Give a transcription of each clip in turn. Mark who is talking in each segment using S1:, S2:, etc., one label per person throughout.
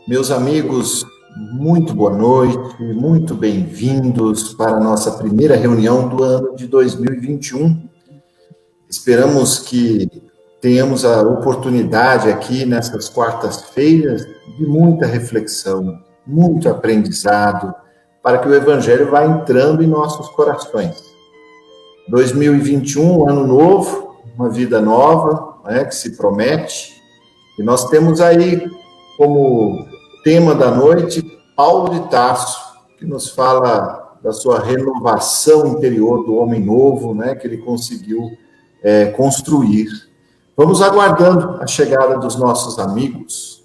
S1: Meus amigos, muito boa noite, muito bem-vindos para a nossa primeira reunião do ano de 2021. Esperamos que tenhamos a oportunidade aqui nessas quartas-feiras de muita reflexão, muito aprendizado, para que o Evangelho vá entrando em nossos corações. 2021, ano novo, uma vida nova, né, que se promete, e nós temos aí como tema da noite Paulo de Tarso, que nos fala da sua renovação interior do homem novo, né, que ele conseguiu construir. Vamos aguardando a chegada dos nossos amigos.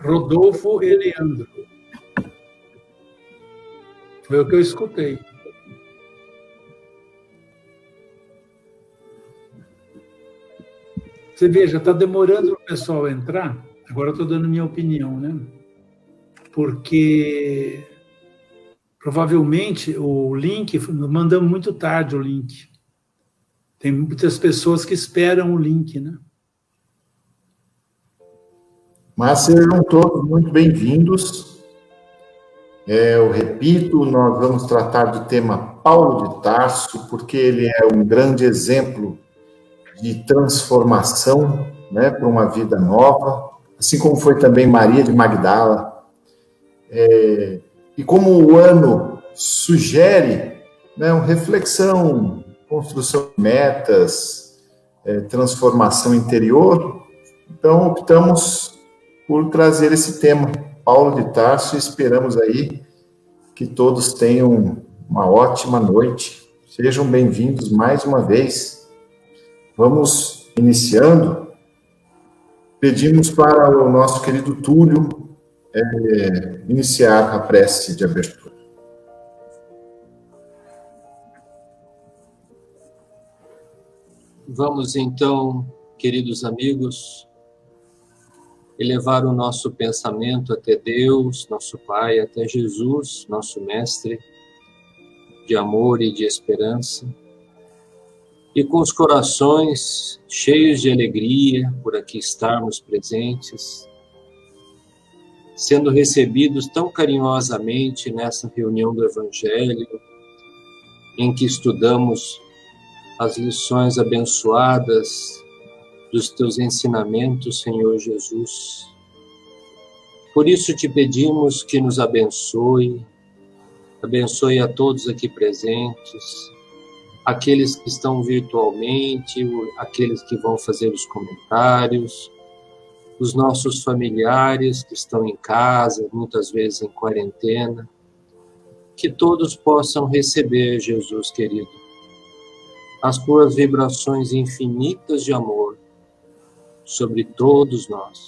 S2: Rodolfo e Leandro. Foi o que eu escutei. Você veja, está demorando o pessoal entrar. Agora eu estou dando minha opinião, né? Porque provavelmente o link, mandamos muito tarde o link. Tem muitas pessoas que esperam o link, né?
S1: Mas sejam todos muito bem-vindos. Eu repito, nós vamos tratar do tema Paulo de Tarso, porque ele é um grande exemplo de transformação, né, para uma vida nova, assim como foi também Maria de Magdala. E como o ano sugere, né, uma reflexão, construção de metas, transformação interior, então optamos por trazer esse tema, Paulo de Tarso, e esperamos aí que todos tenham uma ótima noite. Sejam bem-vindos mais uma vez. Vamos iniciando. Pedimos para o nosso querido Túlio iniciar a prece de abertura.
S3: Vamos então, queridos amigos, elevar o nosso pensamento até Deus, nosso Pai, até Jesus, nosso Mestre, de amor e de esperança, e com os corações cheios de alegria por aqui estarmos presentes, sendo recebidos tão carinhosamente nessa reunião do Evangelho, em que estudamos as lições abençoadas dos teus ensinamentos, Senhor Jesus. Por isso te pedimos que nos abençoe a todos aqui presentes, aqueles que estão virtualmente, aqueles que vão fazer os comentários, os nossos familiares que estão em casa, muitas vezes em quarentena, que todos possam receber, Jesus querido, as tuas vibrações infinitas de amor sobre todos nós.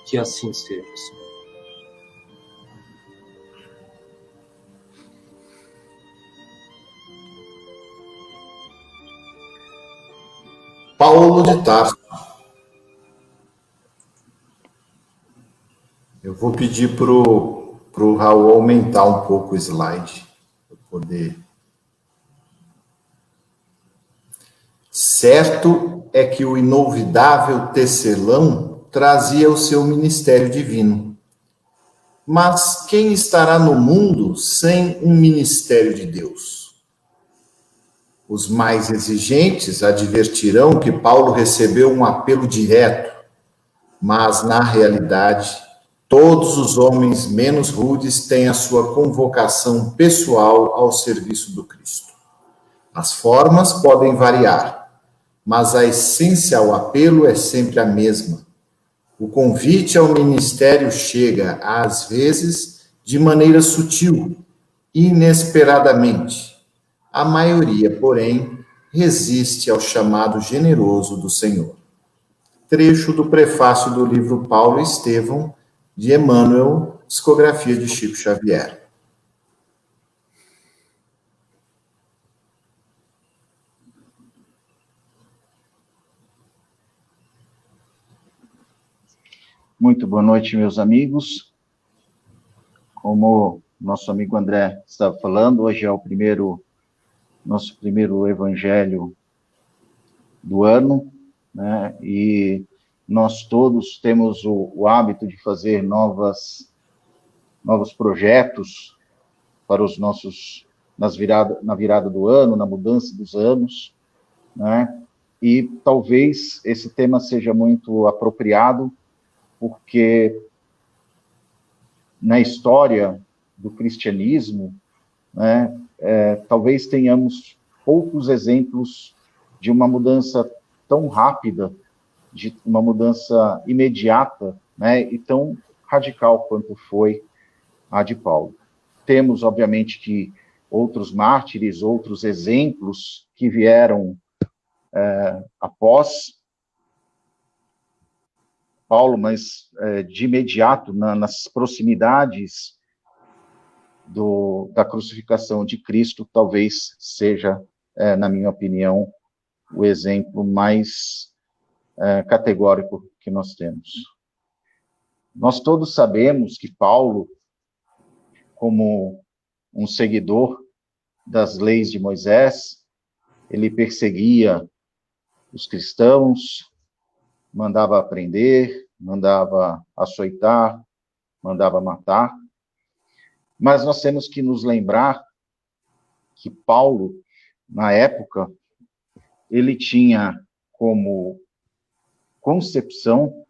S3: Que assim seja, Senhor.
S1: Paulo de Tarso. Eu vou pedir para o para o Raul aumentar um pouco o slide, para poder. Certo é que o inolvidável tecelão trazia o seu ministério divino. Mas quem estará no mundo sem um ministério de Deus? Os mais exigentes advertirão que Paulo recebeu um apelo direto, mas, na realidade, todos os homens menos rudes têm a sua convocação pessoal ao serviço do Cristo. As formas podem variar, mas a essência ao apelo é sempre a mesma. O convite ao ministério chega, às vezes, de maneira sutil, inesperadamente. A maioria, porém, resiste ao chamado generoso do Senhor. Trecho do prefácio do livro Paulo e Estevão, de Emmanuel, psicografia de Chico Xavier.
S4: Muito boa noite, meus amigos. Como nosso amigo André estava falando, hoje é o nosso primeiro evangelho do ano, né? E nós todos temos o hábito de fazer novos projetos para os nossos, na virada do ano, na mudança dos anos, né? E talvez esse tema seja muito apropriado, porque na história do cristianismo, né, talvez tenhamos poucos exemplos de uma mudança tão rápida, de uma mudança imediata, né, e tão radical quanto foi a de Paulo. Temos, obviamente, que outros mártires, outros exemplos que vieram após Paulo, mas de imediato, nas proximidades da crucificação de Cristo, talvez seja, na minha opinião, o exemplo mais categórico que nós temos. Nós todos sabemos que Paulo, como um seguidor das leis de Moisés, ele perseguia os cristãos, mandava prender, mandava açoitar, mandava matar. Mas nós temos que nos lembrar que Paulo, na época, ele tinha como concepção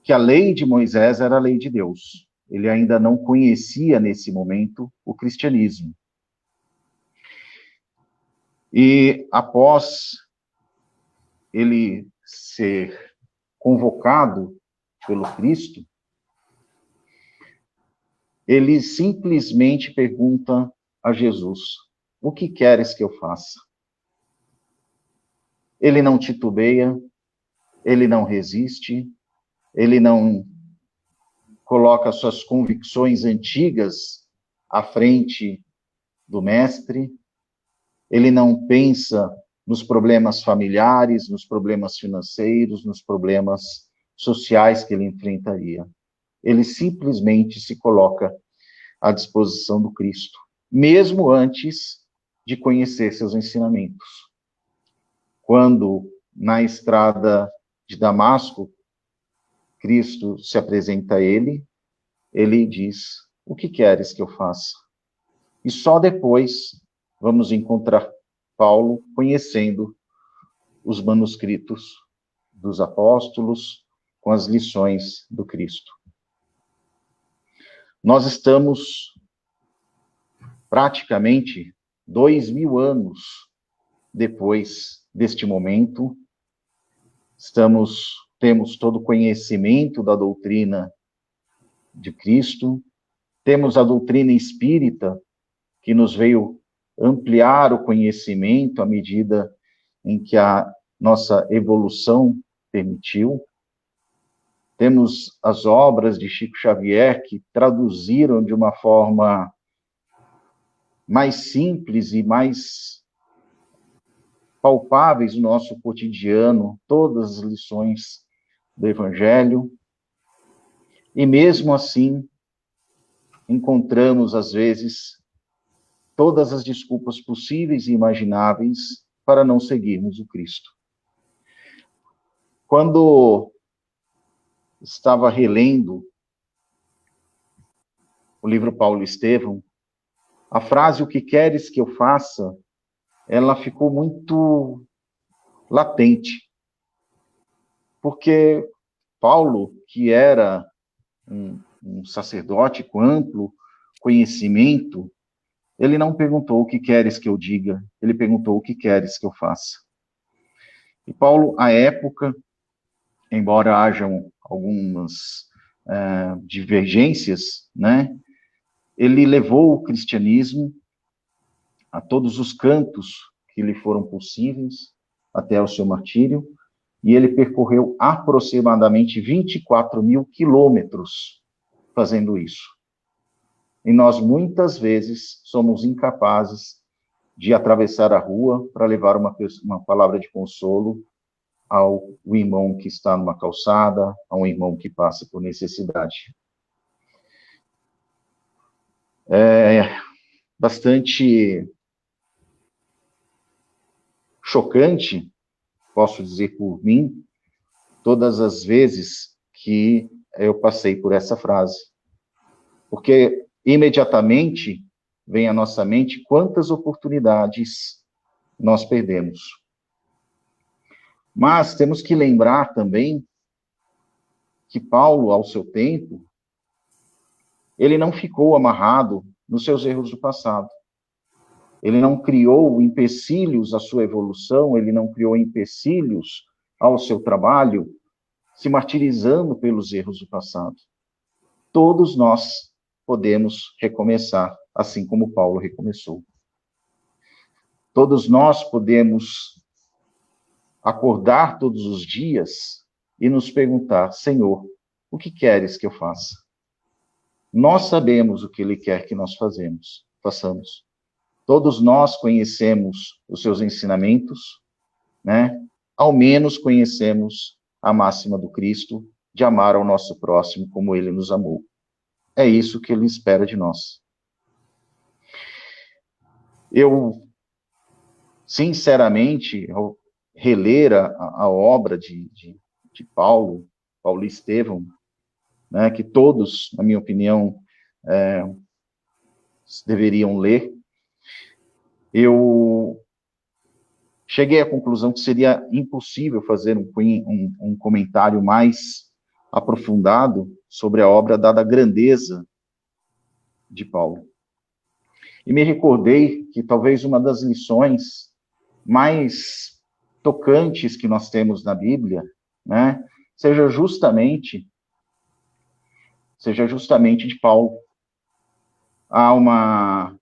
S4: que a lei de Moisés era a lei de Deus. Ele ainda não conhecia, nesse momento, o cristianismo. E após ele ser convocado pelo Cristo, ele simplesmente pergunta a Jesus: o que queres que eu faça? Ele não titubeia, ele não resiste, ele não coloca suas convicções antigas à frente do mestre, ele não pensa nos problemas familiares, nos problemas financeiros, nos problemas sociais que ele enfrentaria. Ele simplesmente se coloca à disposição do Cristo, mesmo antes de conhecer seus ensinamentos. Quando, na estrada de Damasco, Cristo se apresenta a ele, ele diz: o que queres que eu faça? E só depois vamos encontrar Paulo conhecendo os manuscritos dos apóstolos com as lições do Cristo. Nós estamos praticamente 2000 anos depois deste momento, temos todo o conhecimento da doutrina de Cristo, temos a doutrina espírita, que nos veio ampliar o conhecimento à medida em que a nossa evolução permitiu. Temos as obras de Chico Xavier, que traduziram de uma forma mais simples e mais palpáveis no nosso cotidiano todas as lições do Evangelho. E mesmo assim, encontramos, às vezes, todas as desculpas possíveis e imagináveis para não seguirmos o Cristo. Quando estava relendo o livro Paulo e Estevão, a frase "o que queres que eu faça", ela ficou muito latente. Porque Paulo, que era um sacerdote com amplo conhecimento, ele não perguntou o que queres que eu diga, ele perguntou o que queres que eu faça. E Paulo, à época, embora hajam algumas divergências, né, ele levou o cristianismo a todos os cantos que lhe foram possíveis, até o seu martírio, e ele percorreu aproximadamente 24 mil quilômetros fazendo isso. E nós, muitas vezes, somos incapazes de atravessar a rua para levar uma palavra de consolo ao irmão que está numa calçada, a um irmão que passa por necessidade. É bastante chocante, posso dizer por mim, todas as vezes que eu passei por essa frase. Porque imediatamente vem à nossa mente quantas oportunidades nós perdemos. Mas temos que lembrar também que Paulo, ao seu tempo, ele não ficou amarrado nos seus erros do passado. Ele não criou empecilhos à sua evolução, ele não criou empecilhos ao seu trabalho, se martirizando pelos erros do passado. Todos nós podemos recomeçar, assim como Paulo recomeçou. Todos nós podemos acordar todos os dias e nos perguntar: Senhor, o que queres que eu faça? Nós sabemos o que Ele quer que nós façamos. Todos nós conhecemos os seus ensinamentos, né? Ao menos conhecemos a máxima do Cristo de amar ao nosso próximo como Ele nos amou. É isso que Ele espera de nós. Eu, sinceramente, ao reler a obra de Paulo e Estevão, né, que todos, na minha opinião, deveriam ler, eu cheguei à conclusão que seria impossível fazer um comentário mais aprofundado sobre a obra, dada a grandeza de Paulo. E me recordei que talvez uma das lições mais tocantes que nós temos na Bíblia, né, seja justamente de Paulo. Há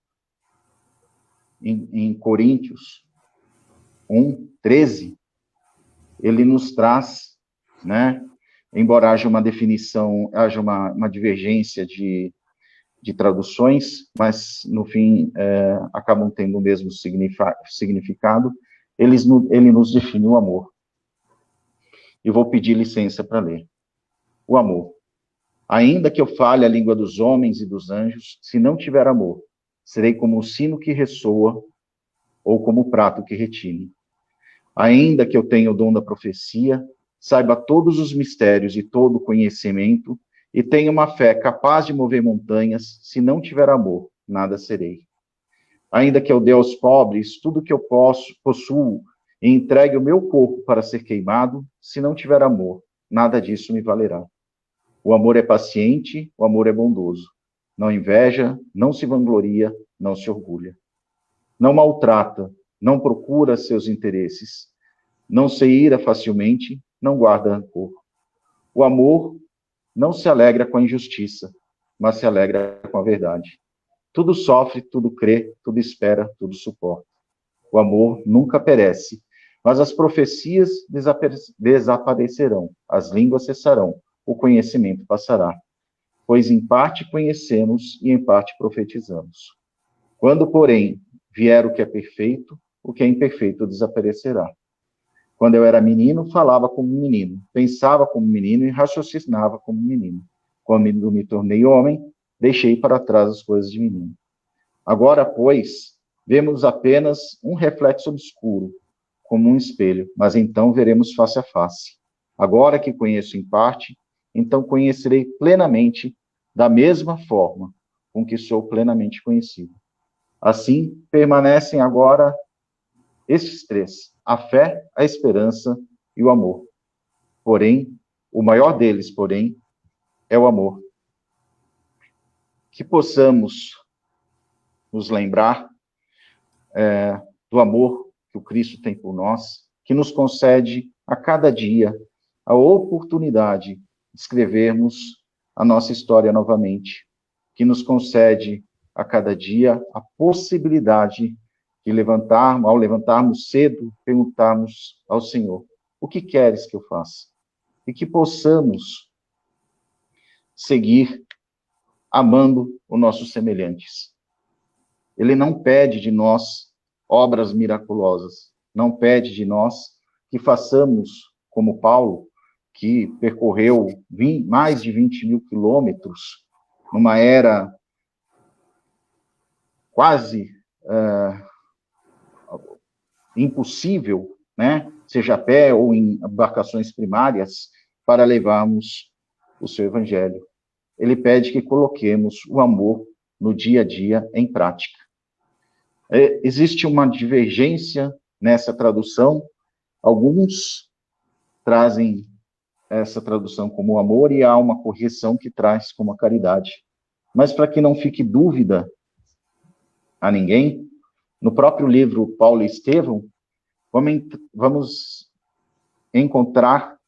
S4: em Coríntios 1:13, ele nos traz, né, embora haja uma definição, haja uma divergência de traduções, mas, no fim, acabam tendo o mesmo significado, ele nos define o amor. Eu vou pedir licença para ler. O amor. Ainda que eu fale a língua dos homens e dos anjos, se não tiver amor, serei como o sino que ressoa ou como o prato que retine. Ainda que eu tenha o dom da profecia, saiba todos os mistérios e todo o conhecimento, e tenha uma fé capaz de mover montanhas, se não tiver amor, nada serei. Ainda que eu dê aos pobres tudo que eu possuo e entregue o meu corpo para ser queimado, se não tiver amor, nada disso me valerá. O amor é paciente, o amor é bondoso. Não inveja, não se vangloria, não se orgulha. Não maltrata, não procura seus interesses. Não se ira facilmente, não guarda rancor. O amor não se alegra com a injustiça, mas se alegra com a verdade. Tudo sofre, tudo crê, tudo espera, tudo suporta. O amor nunca perece, mas as profecias desaparecerão, as línguas cessarão, o conhecimento passará. Pois em parte conhecemos e em parte profetizamos. Quando, porém, vier o que é imperfeito desaparecerá. Quando eu era menino, falava como menino, pensava como menino e raciocinava como menino. Quando me tornei homem, deixei para trás as coisas de menino. Agora, pois, vemos apenas um reflexo obscuro, como um espelho, mas então veremos face a face. Agora que conheço em parte, então conhecerei plenamente, da mesma forma com que sou plenamente conhecido. Assim, permanecem agora estes três: a fé, a esperança e o amor. Porém, o maior deles, porém, é o amor. Que possamos nos lembrar do amor que o Cristo tem por nós, que nos concede a cada dia a oportunidade de escrevermos a nossa história novamente, que nos concede a cada dia a possibilidade de ao levantarmos cedo, perguntarmos ao Senhor: o que queres que eu faça? E que possamos seguir amando os nossos semelhantes. Ele não pede de nós obras miraculosas, não pede de nós que façamos como Paulo, que percorreu mais de 20 mil quilômetros, numa era quase impossível, né? Seja a pé ou em embarcações primárias, para levarmos o seu evangelho. Ele pede que coloquemos o amor no dia a dia em prática. Existe uma divergência nessa tradução. Alguns trazem essa tradução como amor e há uma correção que traz como a caridade. Mas para que não fique dúvida a ninguém, no próprio livro Paulo e Estevão, vamos encontrar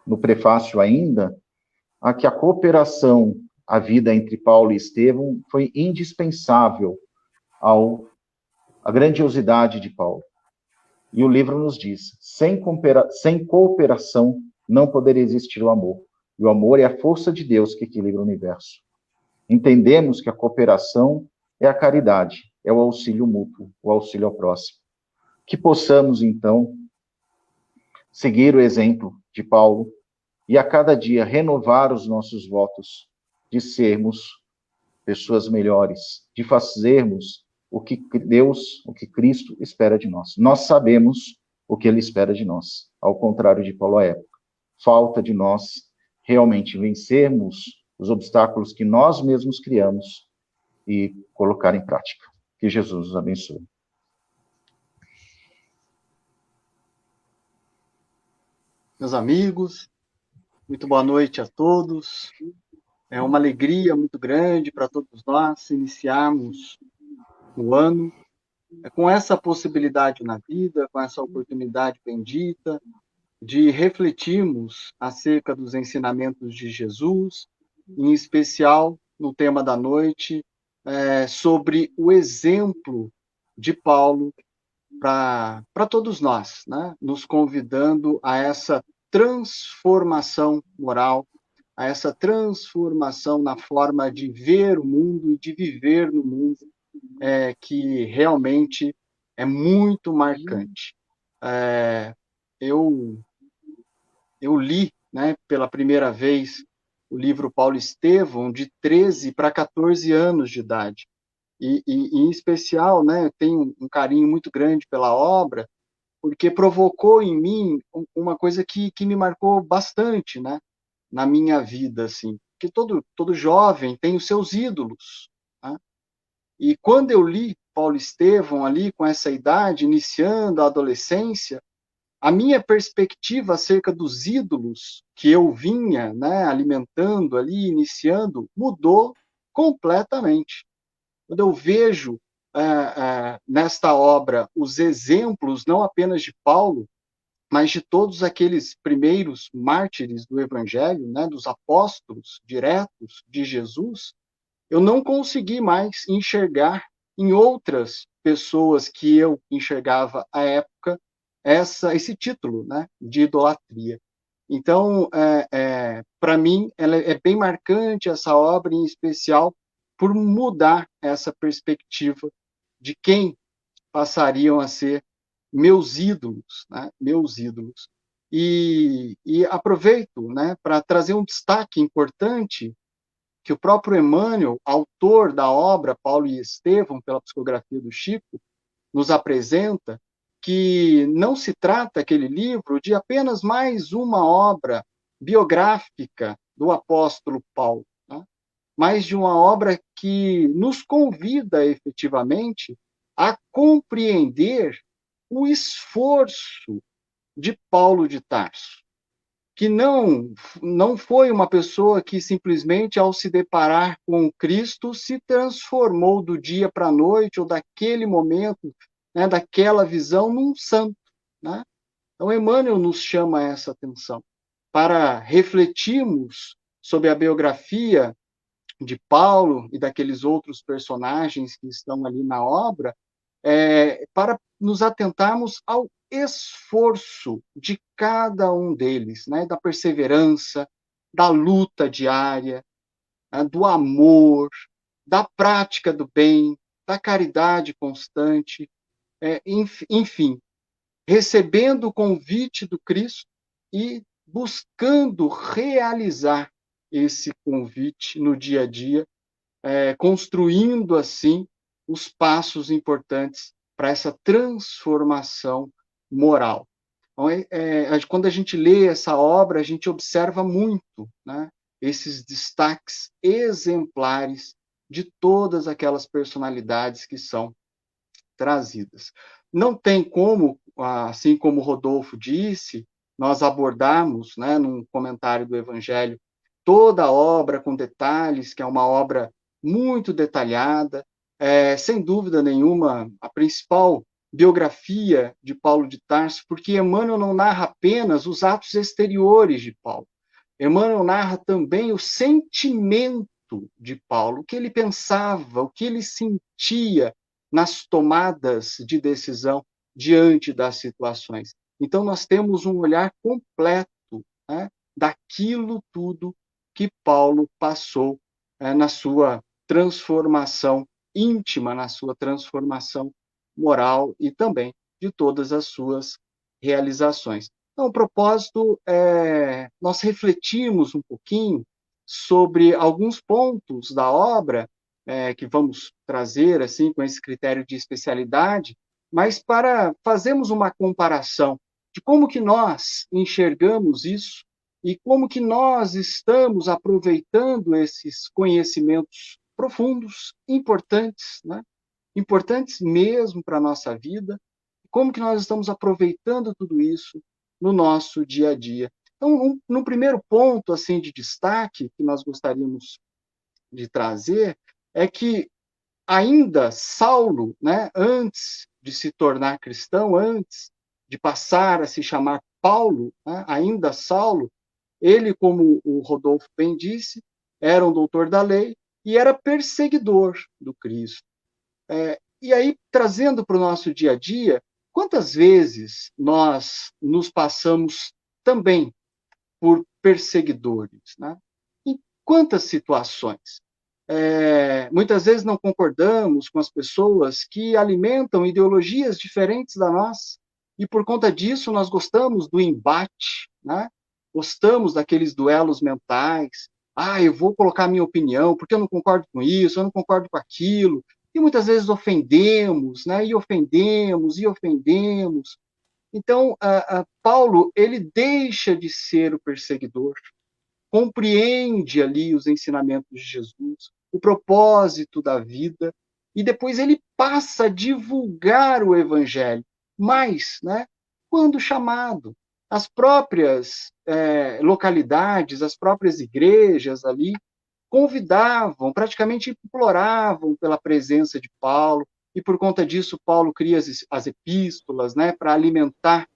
S4: no prefácio ainda que a cooperação, a vida entre Paulo e Estevão foi indispensável à grandiosidade de Paulo. E o livro nos diz: sem cooperação não poderia existir o amor. E o amor é a força de Deus que equilibra o universo. Entendemos que a cooperação é a caridade, é o auxílio mútuo, o auxílio ao próximo. Que possamos, então, seguir o exemplo de Paulo e a cada dia renovar os nossos votos de sermos pessoas melhores, de fazermos o que Deus, o que Cristo espera de nós. Nós sabemos o que Ele espera de nós, ao contrário de Paulo à época. Falta de nós realmente vencermos os obstáculos que nós mesmos criamos e colocar em prática. Que Jesus nos abençoe.
S5: Meus amigos, muito boa noite a todos. É uma alegria muito grande para todos nós iniciarmos o ano com essa possibilidade na vida, com essa oportunidade bendita de refletirmos acerca dos ensinamentos de Jesus, em especial no tema da noite, sobre o exemplo de Paulo para todos nós, né? Nos convidando a essa transformação moral, a essa transformação na forma de ver o mundo e de viver no mundo, que realmente é muito marcante. Eu li, né, pela primeira vez o livro Paulo Estevão de 13 para 14 anos de idade. E em especial, né, eu tenho um carinho muito grande pela obra, porque provocou em mim uma coisa que me marcou bastante, né, na minha vida, assim. Porque todo jovem tem os seus ídolos, né? E quando eu li Paulo Estevão ali, com essa idade, iniciando a adolescência, a minha perspectiva acerca dos ídolos que eu vinha, né, alimentando ali, iniciando, mudou completamente. Quando eu vejo nesta obra os exemplos, não apenas de Paulo, mas de todos aqueles primeiros mártires do Evangelho, né, dos apóstolos diretos de Jesus, eu não consegui mais enxergar em outras pessoas que eu enxergava à época esse título, né, de idolatria. Então, para mim, ela é bem marcante, essa obra em especial, por mudar essa perspectiva de quem passariam a ser meus ídolos, né? Meus ídolos. E aproveito, né, para trazer um destaque importante que o próprio Emmanuel, autor da obra Paulo e Estevão, pela psicografia do Chico, nos apresenta, que não se trata aquele livro de apenas mais uma obra biográfica do apóstolo Paulo, né? Mas de uma obra que nos convida efetivamente a compreender o esforço de Paulo de Tarso, que não foi uma pessoa que simplesmente, ao se deparar com Cristo, se transformou do dia para a noite, ou daquele momento, né, daquela visão, num santo, né? Então, Emmanuel nos chama essa atenção, para refletirmos sobre a biografia de Paulo e daqueles outros personagens que estão ali na obra, para nos atentarmos ao esforço de cada um deles, né? Da perseverança, da luta diária, né? Do amor, da prática do bem, da caridade constante, enfim, recebendo o convite do Cristo e buscando realizar esse convite no dia a dia, construindo assim os passos importantes para essa transformação moral. Então, quando a gente lê essa obra, a gente observa muito, né, esses destaques exemplares de todas aquelas personalidades que são trazidas. Não tem como, assim como Rodolfo disse, nós abordarmos, né, num comentário do Evangelho, toda a obra com detalhes, que é uma obra muito detalhada, sem dúvida nenhuma, a principal biografia de Paulo de Tarso, porque Emmanuel não narra apenas os atos exteriores de Paulo. Emmanuel narra também o sentimento de Paulo, o que ele pensava, o que ele sentia nas tomadas de decisão diante das situações. Então, nós temos um olhar completo, né, daquilo tudo que Paulo passou na sua transformação íntima, na sua transformação moral e também de todas as suas realizações. Então, o propósito é nós refletirmos um pouquinho sobre alguns pontos da obra que vamos trazer assim com esse critério de especialidade, mas para fazermos uma comparação de como que nós enxergamos isso e como que nós estamos aproveitando esses conhecimentos profundos, importantes, né? Importantes mesmo para a nossa vida, como que nós estamos aproveitando tudo isso no nosso dia a dia. Então, no primeiro ponto assim de destaque que nós gostaríamos de trazer é que ainda Saulo, né, antes de se tornar cristão, antes de passar a se chamar Paulo, né, ainda Saulo, ele, como o Rodolfo bem disse, era um doutor da lei e era perseguidor do Cristo. E aí, trazendo para o nosso dia a dia, quantas vezes nós nos passamos também por perseguidores, né? Em quantas situações? Muitas vezes não concordamos com as pessoas que alimentam ideologias diferentes da nossa, e por conta disso nós gostamos do embate, né? Gostamos daqueles duelos mentais. Eu vou colocar a minha opinião, porque eu não concordo com isso, eu não concordo com aquilo, e muitas vezes ofendemos, né? E ofendemos, e ofendemos. Então, Paulo, ele deixa de ser o perseguidor, compreende ali os ensinamentos de Jesus, o propósito da vida, e depois ele passa a divulgar o evangelho. Mas, né, quando chamado, as próprias localidades, as próprias igrejas ali, convidavam, praticamente imploravam pela presença de Paulo, e por conta disso Paulo cria as epístolas, né, para alimentar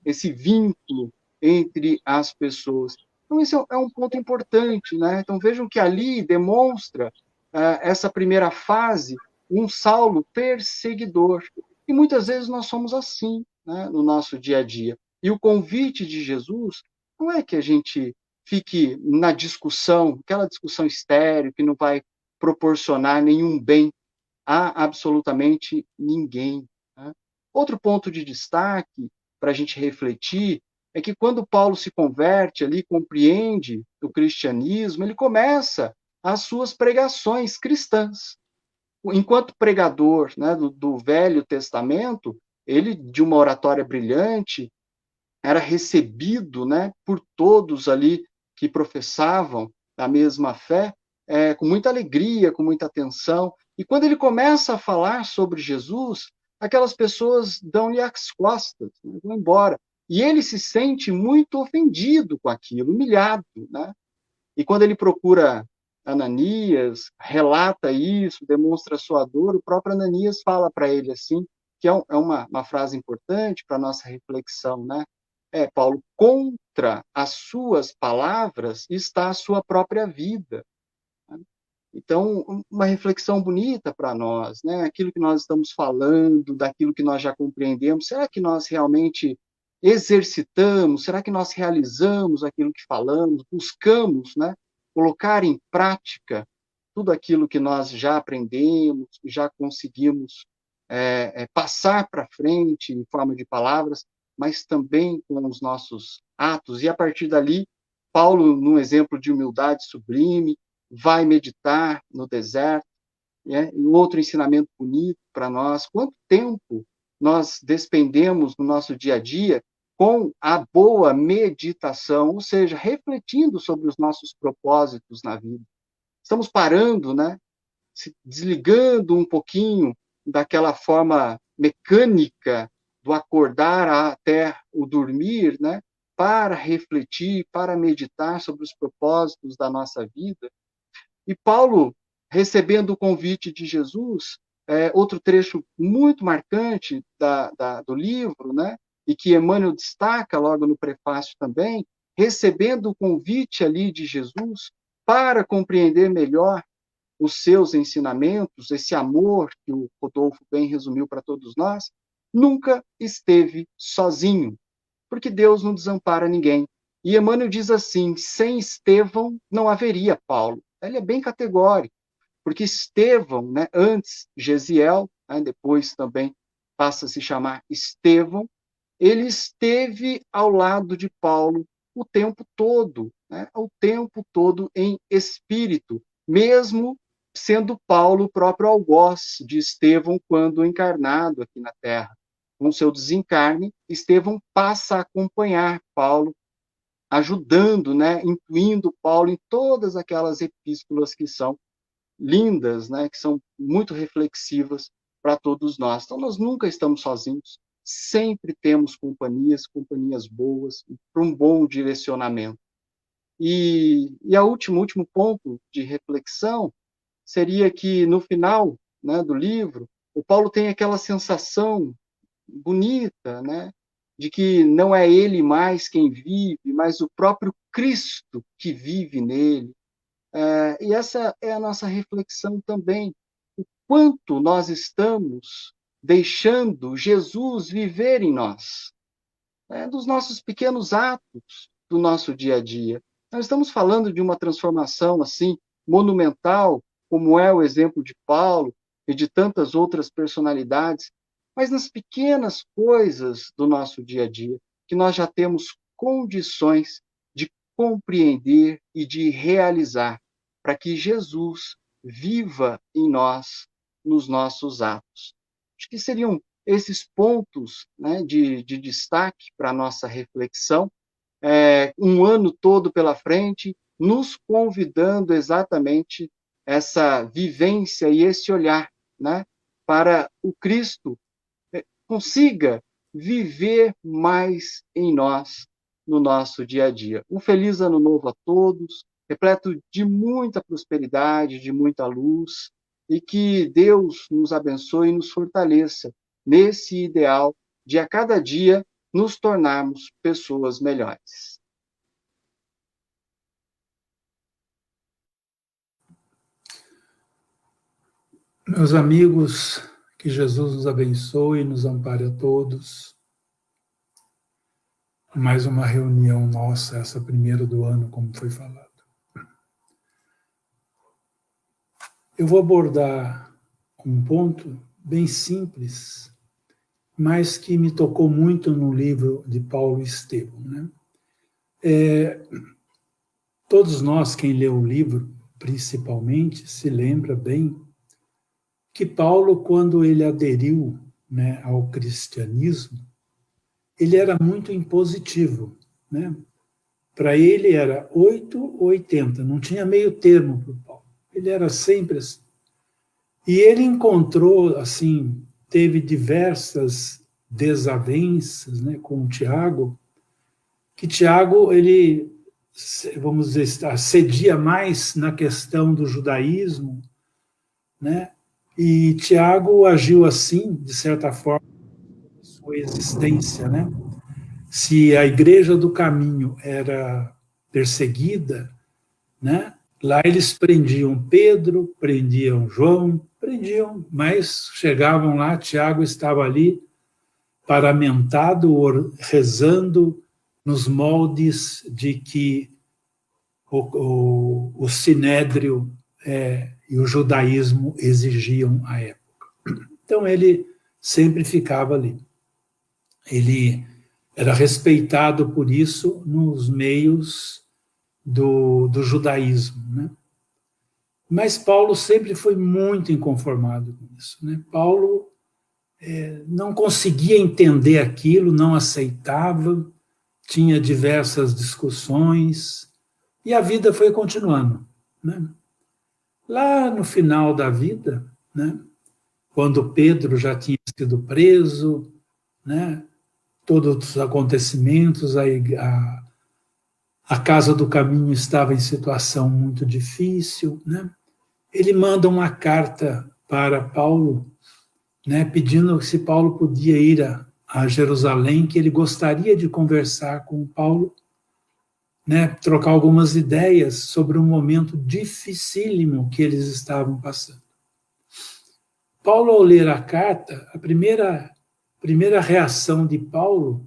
S5: esse vínculo entre as pessoas. Então, esse é um ponto importante, né? Então, vejam que ali demonstra essa primeira fase, um Saulo perseguidor. E muitas vezes nós somos assim, né, no nosso dia a dia. E o convite de Jesus não é que a gente fique na discussão, aquela discussão estéril, que não vai proporcionar nenhum bem a absolutamente ninguém, né? Outro ponto de destaque para a gente refletir é que quando Paulo se converte ali, compreende o cristianismo, ele começa as suas pregações cristãs. Enquanto pregador, né, do Velho Testamento, ele, de uma oratória brilhante, era recebido, né, por todos ali que professavam a mesma fé, com muita alegria, com muita atenção. E quando ele começa a falar sobre Jesus, aquelas pessoas dão-lhe as costas, né, vão embora. E ele se sente muito ofendido com aquilo, humilhado, né? E quando ele procura Ananias, relata isso, demonstra sua dor, o próprio Ananias fala para ele assim, que é uma frase importante para a nossa reflexão, né? Paulo, contra as suas palavras está a sua própria vida. Né? Então, uma reflexão bonita para nós, né? Aquilo que nós estamos falando, daquilo que nós já compreendemos, será que nós realmente exercitamos? Será que nós realizamos aquilo que falamos? Buscamos, né, colocar em prática tudo aquilo que nós já aprendemos, já conseguimos passar para frente em forma de palavras, mas também com os nossos atos. E a partir dali, Paulo, num exemplo de humildade sublime, vai meditar no deserto, né? E outro ensinamento bonito para nós, quanto tempo nós despendemos no nosso dia a dia com a boa meditação, ou seja, refletindo sobre os nossos propósitos na vida. Estamos parando, né? Se desligando um pouquinho daquela forma mecânica do acordar até o dormir, né? Para refletir, para meditar sobre os propósitos da nossa vida. E Paulo, recebendo o convite de Jesus, outro trecho muito marcante do livro, né? E que Emmanuel destaca logo no prefácio também, recebendo o convite ali de Jesus para compreender melhor os seus ensinamentos, esse amor que o Rodolfo bem resumiu para todos nós, nunca esteve sozinho, porque Deus não desampara ninguém. E Emmanuel diz assim, sem Estevão não haveria Paulo. Ele é bem categórico, porque Estevão, né, antes Gesiel, né, depois também passa a se chamar Estevão, ele esteve ao lado de Paulo o tempo todo, né, o tempo todo em espírito, mesmo sendo Paulo o próprio algoz de Estevão quando encarnado aqui na Terra. Com seu desencarne, Estevão passa a acompanhar Paulo, ajudando, né, intuindo Paulo em todas aquelas epístolas que são lindas, né, que são muito reflexivas para todos nós. Então, nós nunca estamos sozinhos, sempre temos companhias boas, para um bom direcionamento. E o último ponto de reflexão seria que, no final, né, do livro, o Paulo tem aquela sensação bonita, né, de que não é ele mais quem vive, mas o próprio Cristo que vive nele. E essa é a nossa reflexão também. O quanto nós estamos deixando Jesus viver em nós, dos nossos pequenos atos do nosso dia a dia. Nós estamos falando de uma transformação assim monumental, como é o exemplo de Paulo e de tantas outras personalidades, mas nas pequenas coisas do nosso dia a dia, que nós já temos condições de compreender e de realizar, para que Jesus viva em nós, nos nossos atos. Acho que seriam esses pontos, né, de destaque para a nossa reflexão, um ano todo pela frente, nos convidando exatamente essa vivência e esse olhar, né, para o Cristo consiga viver mais em nós, no nosso dia a dia. Um feliz ano novo a todos, repleto de muita prosperidade, de muita luz, e que Deus nos abençoe e nos fortaleça nesse ideal de a cada dia nos tornarmos pessoas melhores.
S2: Meus amigos, que Jesus nos abençoe e nos ampare a todos. Mais uma reunião nossa, essa primeira do ano, como foi falado. Eu vou abordar um ponto bem simples, mas que me tocou muito no livro de Paulo Estevão, né? Todos nós, quem leu o livro, principalmente, se lembra bem que Paulo, quando ele aderiu, né, ao cristianismo, ele era muito impositivo, né? Para ele era 8 ou 80, não tinha meio termo para o Paulo. Ele era sempre assim. E ele encontrou, assim, teve diversas desavenças, né, com o Tiago, que Tiago, ele, vamos dizer, cedia mais na questão do judaísmo, né? E Tiago agiu assim, de certa forma, sua existência, né? Se a igreja do caminho era perseguida, né? Lá eles prendiam Pedro, prendiam João, prendiam, mas chegavam lá, Tiago estava ali, paramentado, rezando nos moldes de que o sinédrio e o judaísmo exigiam à época. Então ele sempre ficava ali. Ele era respeitado por isso nos meios do judaísmo, né? Mas Paulo sempre foi muito inconformado com isso, né? Paulo não conseguia entender aquilo, não aceitava, tinha diversas discussões, e a vida foi continuando, né? Lá no final da vida, né, quando Pedro já tinha sido preso, né, todos os acontecimentos, a Casa do Caminho estava em situação muito difícil, né? Ele manda uma carta para Paulo, né, pedindo se Paulo podia ir a Jerusalém, que ele gostaria de conversar com Paulo, né, trocar algumas ideias sobre um momento dificílimo que eles estavam passando. Paulo, ao ler a carta, a primeira reação de Paulo,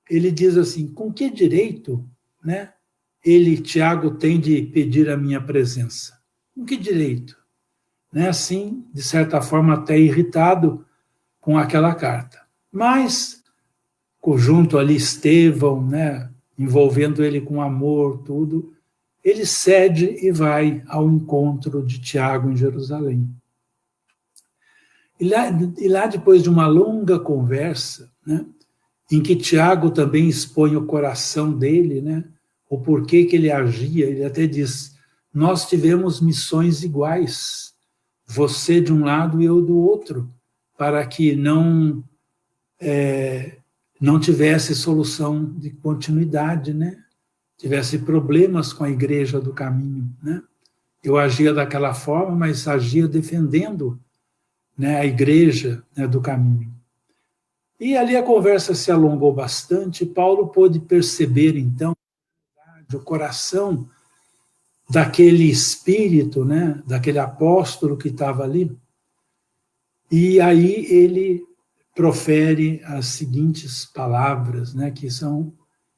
S2: ele diz assim: com que direito, né, Tiago, tem de pedir a minha presença? Com que direito? Né, assim, de certa forma, até irritado com aquela carta. Mas, junto ali Estevão, né, envolvendo ele com amor, tudo, ele cede e vai ao encontro de Tiago em Jerusalém. E lá depois de uma longa conversa, né, em que Tiago também expõe o coração dele, né, o porquê que ele agia, ele até diz: nós tivemos missões iguais, você de um lado e eu do outro, para que não tivesse solução de continuidade, né? Tivesse problemas com a igreja do caminho, né? Eu agia daquela forma, mas agia defendendo, né, a igreja, né, do caminho. E ali a conversa se alongou bastante. Paulo pôde perceber, então, o coração daquele espírito, né, daquele apóstolo que estava ali. E aí ele profere as seguintes palavras, né, que são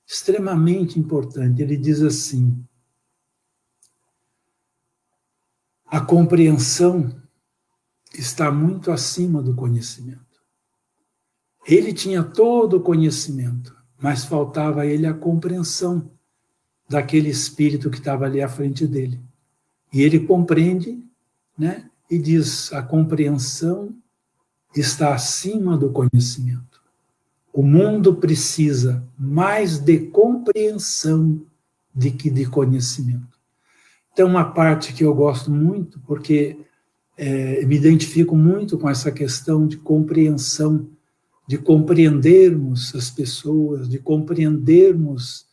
S2: extremamente importantes. Ele diz assim: a compreensão está muito acima do conhecimento. Ele tinha todo o conhecimento, mas faltava a ele a compreensão daquele espírito que estava ali à frente dele. E ele compreende, né, e diz: a compreensão está acima do conhecimento. O mundo precisa mais de compreensão do que de conhecimento. Então, uma parte que eu gosto muito, porque me identifico muito com essa questão de compreensão, de compreendermos as pessoas, de compreendermos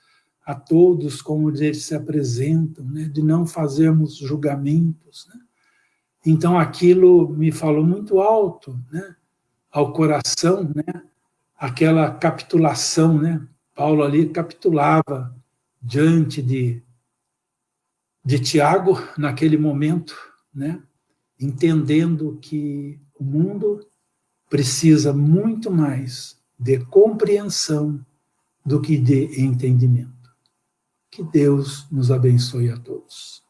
S2: a todos como eles se apresentam, né? De não fazermos julgamentos, né? Então, aquilo me falou muito alto, né, ao coração, né, aquela capitulação, né? Paulo ali capitulava diante de Tiago naquele momento, né, entendendo que o mundo precisa muito mais de compreensão do que de entendimento. Que Deus nos abençoe a todos.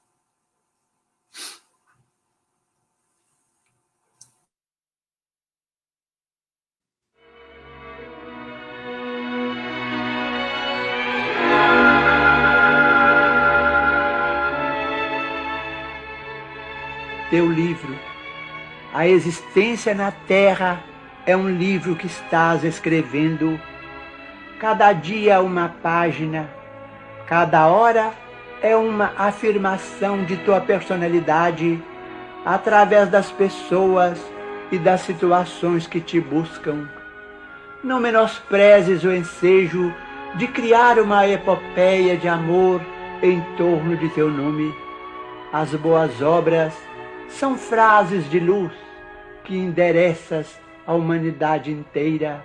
S6: teu livro. A existência na Terra é um livro que estás escrevendo. Cada dia uma página, cada hora é uma afirmação de tua personalidade através das pessoas e das situações que te buscam. Não menosprezes o ensejo de criar uma epopeia de amor em torno de teu nome. As boas obras são frases de luz que endereças à humanidade inteira.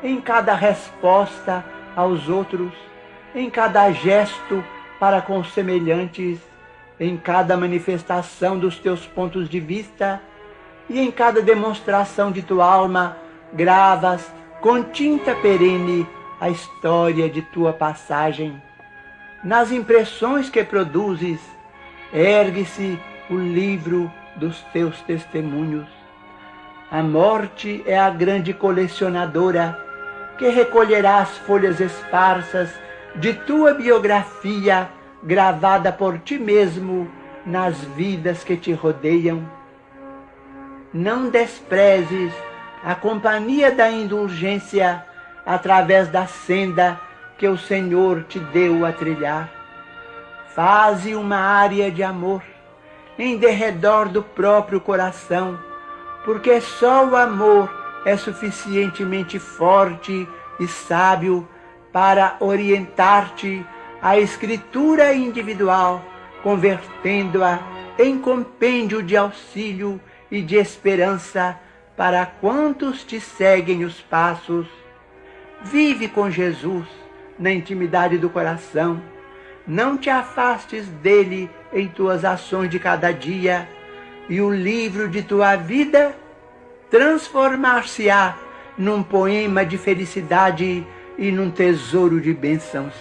S6: Em cada resposta aos outros, em cada gesto para com os semelhantes, em cada manifestação dos teus pontos de vista e em cada demonstração de tua alma, gravas com tinta perene a história de tua passagem. Nas impressões que produzes, ergue-se o livro dos teus testemunhos. A morte é a grande colecionadora que recolherá as folhas esparsas de tua biografia gravada por ti mesmo nas vidas que te rodeiam. Não desprezes a companhia da indulgência através da senda que o Senhor te deu a trilhar. Faze uma área de amor em derredor do próprio coração, porque só o amor é suficientemente forte e sábio para orientar-te à escritura individual, convertendo-a em compêndio de auxílio e de esperança para quantos te seguem os passos. Vive com Jesus na intimidade do coração. Não te afastes dele em tuas ações de cada dia, e o livro de tua vida transformar-se-á num poema de felicidade e num tesouro de bênçãos.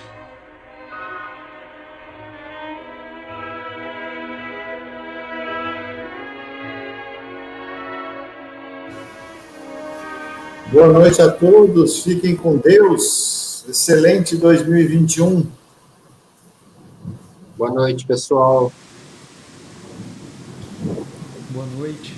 S1: Boa noite a todos, fiquem com Deus. Excelente 2021.
S3: Boa noite, pessoal.
S7: Boa noite.